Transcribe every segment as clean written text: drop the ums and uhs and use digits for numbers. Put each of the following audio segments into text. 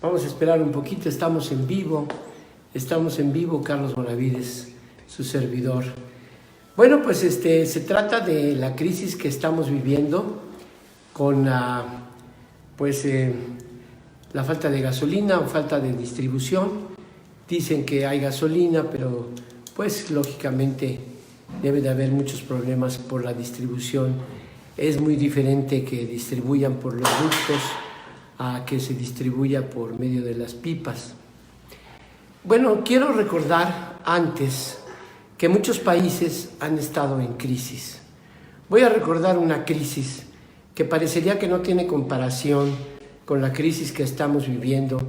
Vamos a esperar un poquito, estamos en vivo, Carlos Moravides, su servidor. Bueno, pues se trata de la crisis que estamos viviendo con la falta de gasolina o falta de distribución. Dicen que hay gasolina, pero pues lógicamente debe de haber muchos problemas por la distribución. Es muy diferente que distribuyan por los ductos a que se distribuya por medio de las pipas. Bueno, quiero recordar antes que muchos países han estado en crisis. Voy a recordar una crisis que parecería que no tiene comparación con la crisis que estamos viviendo,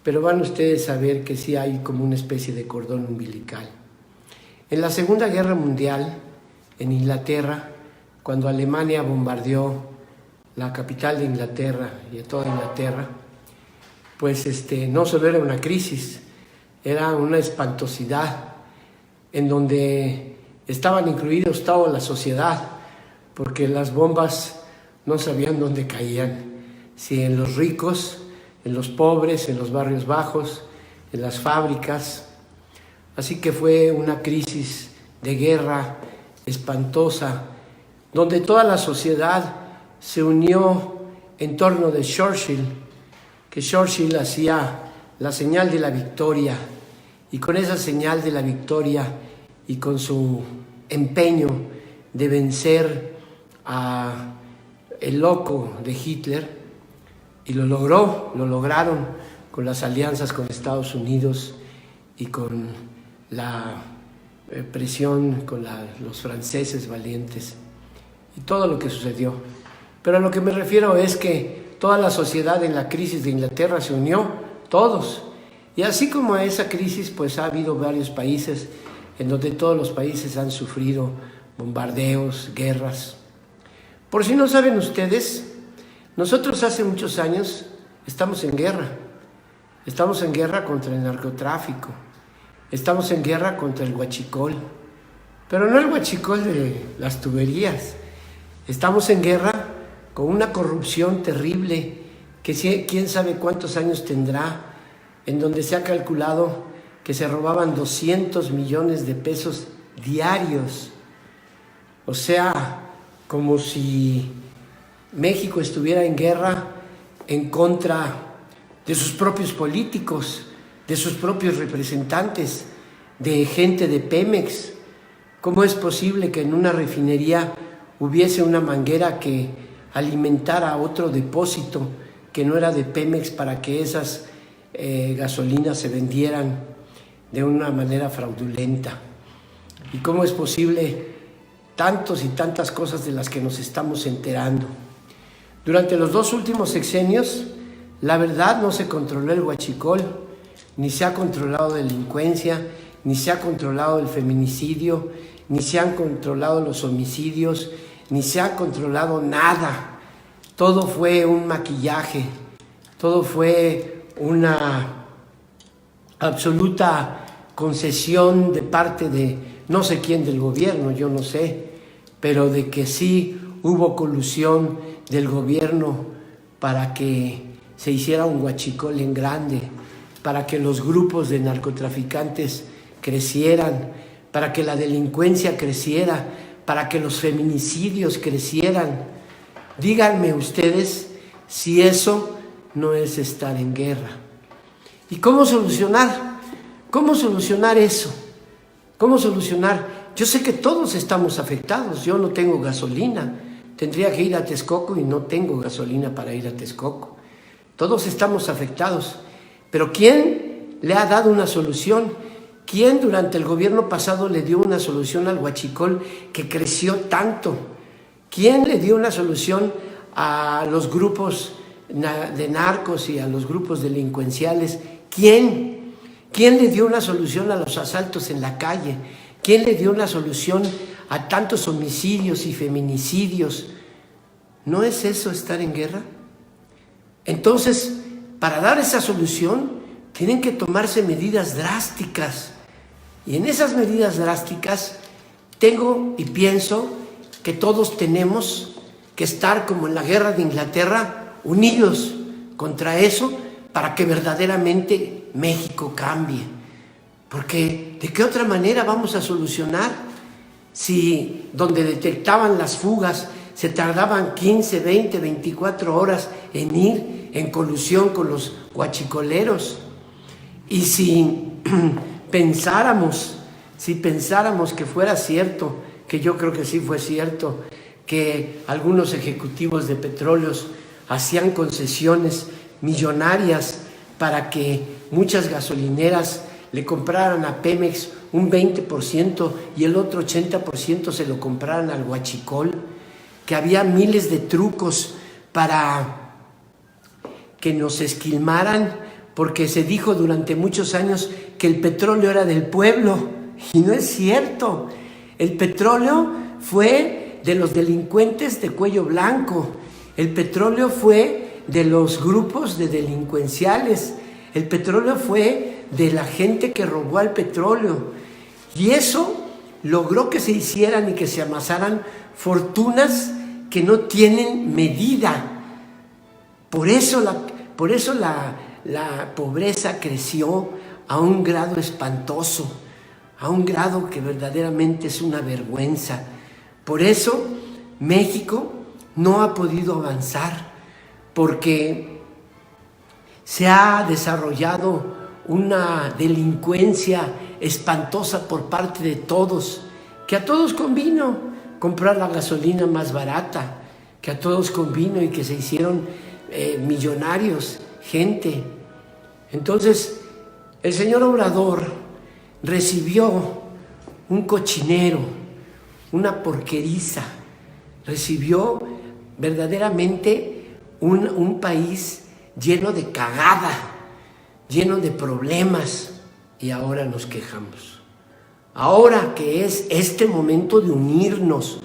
pero van ustedes a ver que sí hay como una especie de cordón umbilical. En la Segunda Guerra Mundial, en Inglaterra, cuando Alemania bombardeó la capital de Inglaterra y de toda Inglaterra, pues no solo era una crisis, era una espantosidad en donde estaban incluidos toda la sociedad, porque las bombas no sabían dónde caían, si en los ricos, en los pobres, en los barrios bajos, en las fábricas. Así que fue una crisis de guerra espantosa, donde toda la sociedad se unió en torno de Churchill, que Churchill hacía la señal de la victoria, y con esa señal de la victoria y con su empeño de vencer a el loco de Hitler, y lo lograron con las alianzas con Estados Unidos y con la presión con los franceses valientes y todo lo que sucedió. Pero a lo que me refiero es que toda la sociedad en la crisis de Inglaterra se unió, todos. Y así como esa crisis, pues ha habido varios países en donde todos los países han sufrido bombardeos, guerras. Por si no saben ustedes, nosotros hace muchos años estamos en guerra. Estamos en guerra contra el narcotráfico. Estamos en guerra contra el huachicol. Pero no el huachicol de las tuberías. Estamos en guerra con una corrupción terrible que quién sabe cuántos años tendrá, en donde se ha calculado que se robaban 200 millones de pesos diarios. O sea, como si México estuviera en guerra en contra de sus propios políticos, de sus propios representantes, de gente de Pemex. ¿Cómo es posible que en una refinería hubiese una manguera que alimentara otro depósito que no era de Pemex para que esas gasolinas se vendieran de una manera fraudulenta? ¿Y cómo es posible tantos y tantas cosas de las que nos estamos enterando? Durante los 2 últimos sexenios, la verdad, no se controló el huachicol, ni se ha controlado delincuencia, ni se ha controlado el feminicidio, ni se han controlado los homicidios, ni se ha controlado nada. Todo fue un maquillaje, todo fue una absoluta concesión de parte de no sé quién del gobierno, yo no sé, pero de que sí hubo colusión del gobierno para que se hiciera un huachicol en grande, para que los grupos de narcotraficantes crecieran, para que la delincuencia creciera, para que los feminicidios crecieran. Díganme ustedes si eso no es estar en guerra. ¿Y cómo solucionar? ¿Cómo solucionar eso? ¿Cómo solucionar? Yo sé que todos estamos afectados. Yo no tengo gasolina. Tendría que ir a Texcoco y no tengo gasolina para ir a Texcoco. Todos estamos afectados. Pero ¿quién le ha dado una solución? ¿Quién durante el gobierno pasado le dio una solución al huachicol que creció tanto? ¿Quién le dio una solución a los grupos de narcos y a los grupos delincuenciales? ¿Quién? ¿Quién le dio una solución a los asaltos en la calle? ¿Quién le dio una solución a tantos homicidios y feminicidios? ¿No es eso estar en guerra? Entonces, para dar esa solución, tienen que tomarse medidas drásticas. Y en esas medidas drásticas, tengo y pienso que todos tenemos que estar como en la guerra de Inglaterra, unidos contra eso, para que verdaderamente México cambie. Porque ¿de qué otra manera vamos a solucionar si donde detectaban las fugas se tardaban 15, 20, 24 horas en ir en colusión con los huachicoleros? Y si pensáramos que fuera cierto, que yo creo que sí fue cierto, que algunos ejecutivos de petróleos hacían concesiones millonarias para que muchas gasolineras le compraran a Pemex un 20% y el otro 80% se lo compraran al huachicol, que había miles de trucos para que nos esquilmaran, porque se dijo durante muchos años que el petróleo era del pueblo, y no es cierto. El petróleo fue de los delincuentes de cuello blanco, el petróleo fue de los grupos de delincuenciales, el petróleo fue de la gente que robó al petróleo, y eso logró que se hicieran y que se amasaran fortunas que no tienen medida. Por eso la pobreza creció a un grado espantoso, a un grado que verdaderamente es una vergüenza. Por eso México no ha podido avanzar, porque se ha desarrollado una delincuencia espantosa por parte de todos, que a todos convino comprar la gasolina más barata, que a todos convino y que se hicieron millonarios, gente. Entonces, el señor Obrador recibió un cochinero, una porqueriza, recibió verdaderamente un país lleno de cagada, lleno de problemas, y ahora nos quejamos. Ahora que es este momento de unirnos,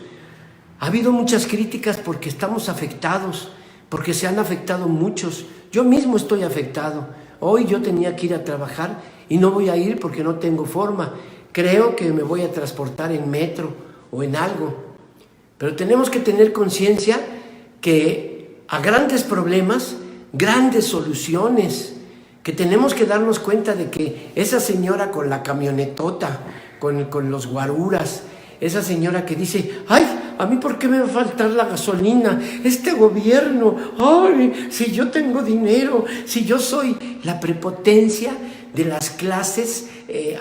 ha habido muchas críticas porque estamos afectados, porque se han afectado muchos. Yo mismo estoy afectado. Hoy yo tenía que ir a trabajar y no voy a ir porque no tengo forma. Creo que me voy a transportar en metro o en algo. Pero tenemos que tener conciencia que a grandes problemas, grandes soluciones, que tenemos que darnos cuenta de que esa señora con la camionetota, con los guaruras, esa señora que dice, ay, a mí ¿por qué me va a faltar la gasolina? Este gobierno, ay, si yo tengo dinero, si yo soy la prepotencia de las clases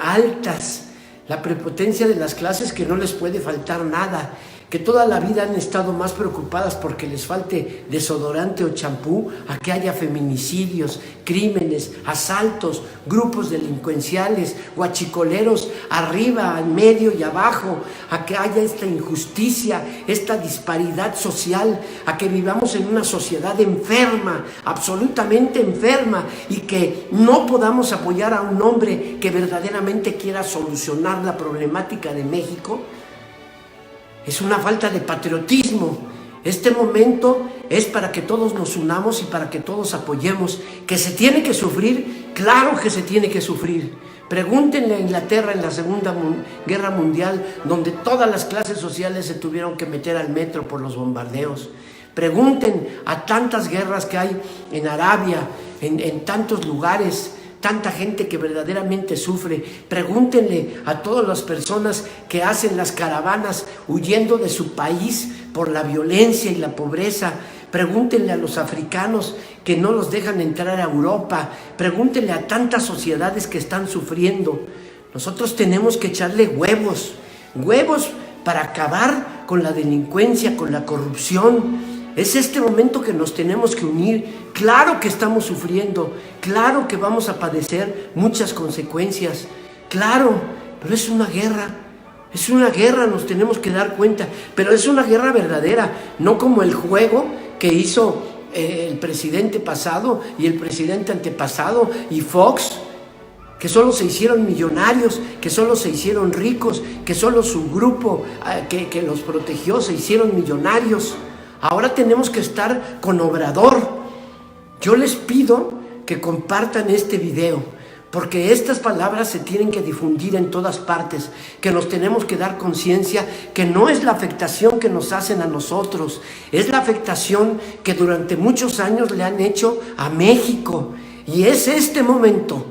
altas, la prepotencia de las clases que no les puede faltar nada, que toda la vida han estado más preocupadas porque les falte desodorante o champú, a que haya feminicidios, crímenes, asaltos, grupos delincuenciales, huachicoleros arriba, al medio y abajo, a que haya esta injusticia, esta disparidad social, a que vivamos en una sociedad enferma, absolutamente enferma, y que no podamos apoyar a un hombre que verdaderamente quiera solucionar la problemática de México. Es una falta de patriotismo. Este momento es para que todos nos unamos y para que todos apoyemos. ¿Que se tiene que sufrir? Claro que se tiene que sufrir. Pregúntenle a Inglaterra en la Segunda Guerra Mundial, donde todas las clases sociales se tuvieron que meter al metro por los bombardeos. Pregunten a tantas guerras que hay en Arabia, en tantos lugares, tanta gente que verdaderamente sufre. Pregúntenle a todas las personas que hacen las caravanas huyendo de su país por la violencia y la pobreza. Pregúntenle a los africanos que no los dejan entrar a Europa. Pregúntenle a tantas sociedades que están sufriendo. Nosotros tenemos que echarle huevos para acabar con la delincuencia, con la corrupción. Es este momento que nos tenemos que unir. Claro que estamos sufriendo, claro que vamos a padecer muchas consecuencias, claro, pero es una guerra, nos tenemos que dar cuenta, pero es una guerra verdadera, no como el juego que hizo el presidente pasado y el presidente antepasado y Fox, que solo se hicieron millonarios, que solo se hicieron ricos, que solo su grupo que los protegió se hicieron millonarios. Ahora tenemos que estar con Obrador. Yo les pido que compartan este video, porque estas palabras se tienen que difundir en todas partes, que nos tenemos que dar conciencia que no es la afectación que nos hacen a nosotros, es la afectación que durante muchos años le han hecho a México. Y es este momento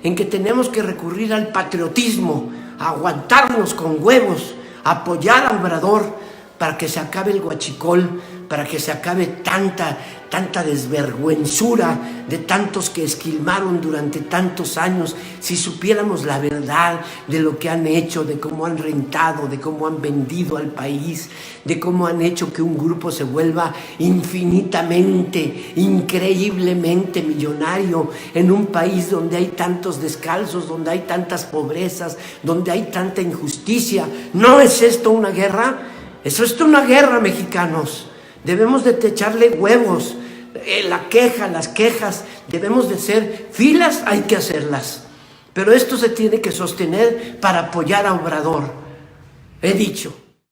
en que tenemos que recurrir al patriotismo, a aguantarnos con huevos, a apoyar a Obrador para que se acabe el huachicol, para que se acabe tanta desvergüenzura de tantos que esquilmaron durante tantos años. Si supiéramos la verdad de lo que han hecho, de cómo han rentado, de cómo han vendido al país, de cómo han hecho que un grupo se vuelva infinitamente, increíblemente millonario en un país donde hay tantos descalzos, donde hay tantas pobrezas, donde hay tanta injusticia. ¿No es esto una guerra? Eso es una guerra, mexicanos. Debemos de echarle huevos. Las quejas, debemos de hacer filas, hay que hacerlas. Pero esto se tiene que sostener para apoyar a Obrador. He dicho,